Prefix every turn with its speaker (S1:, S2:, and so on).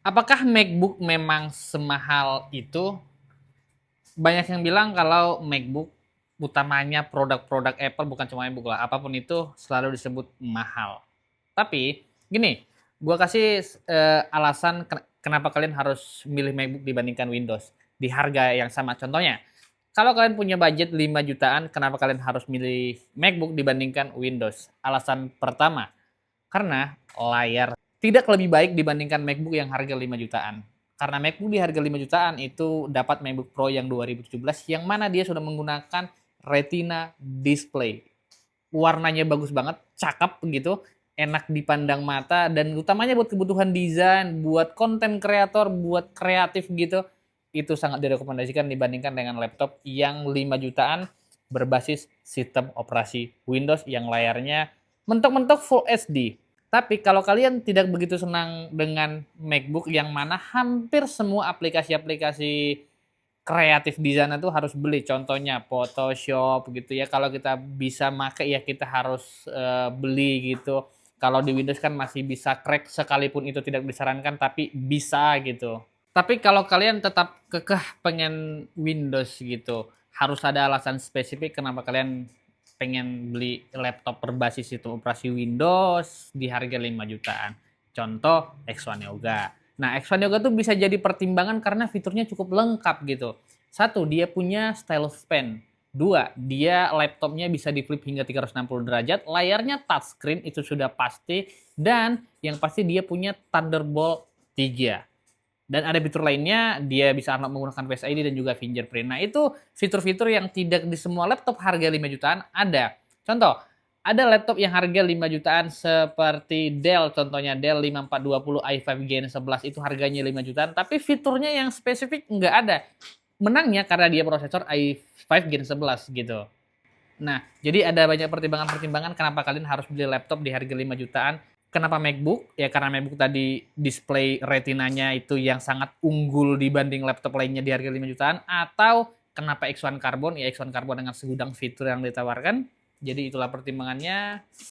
S1: Apakah MacBook memang semahal itu? Banyak yang bilang kalau MacBook utamanya produk-produk Apple, bukan cuma MacBook lah, apapun itu selalu disebut mahal. Tapi gini, gua kasih alasan kenapa kalian harus milih MacBook dibandingkan Windows di harga yang sama. Contohnya, kalau kalian punya budget 5 jutaan, kenapa kalian harus milih MacBook dibandingkan Windows? Alasan pertama, karena layar tidak lebih baik dibandingkan MacBook yang harga 5 jutaan. Karena MacBook di harga 5 jutaan itu dapat MacBook Pro yang 2017 yang mana dia sudah menggunakan Retina display. Warnanya bagus banget, cakep gitu, enak dipandang mata, dan utamanya buat kebutuhan desain, buat konten kreator, buat kreatif gitu, itu sangat direkomendasikan dibandingkan dengan laptop yang 5 jutaan berbasis sistem operasi Windows yang layarnya mentok-mentok Full HD. Tapi kalau kalian tidak begitu senang dengan MacBook yang mana hampir semua aplikasi-aplikasi kreatif di sana tuh harus beli. Contohnya Photoshop gitu ya. Kalau kita bisa make ya kita harus beli gitu. Kalau di Windows kan masih bisa crack sekalipun itu tidak disarankan tapi bisa gitu. Tapi kalau kalian tetap kekeh pengen Windows gitu, harus ada alasan spesifik kenapa kalian pengen beli laptop berbasis sistem operasi Windows di harga 5 jutaan. Contoh X1 Yoga. Nah, X1 Yoga tuh bisa jadi pertimbangan karena fiturnya cukup lengkap gitu. Satu, dia punya stylus pen. Dua, dia laptopnya bisa di flip hingga 360 derajat, layarnya touchscreen itu sudah pasti, dan yang pasti dia punya Thunderbolt 3. Dan ada fitur lainnya, dia bisa unlock menggunakan Face ID dan juga fingerprint. Nah, itu fitur-fitur yang tidak di semua laptop harga 5 jutaan ada. Contoh, ada laptop yang harga 5 jutaan seperti Dell, contohnya Dell 5420 i5 Gen 11 itu harganya 5 jutaan, tapi fiturnya yang spesifik nggak ada. Menangnya karena dia prosesor i5 Gen 11 gitu. Nah, jadi ada banyak pertimbangan-pertimbangan kenapa kalian harus beli laptop di harga 5 jutaan. Kenapa MacBook? Ya karena MacBook tadi display retinanya itu yang sangat unggul dibanding laptop lainnya di harga 5 jutaan. Atau kenapa X1 Carbon? Ya X1 Carbon dengan segudang fitur yang ditawarkan. Jadi itulah pertimbangannya.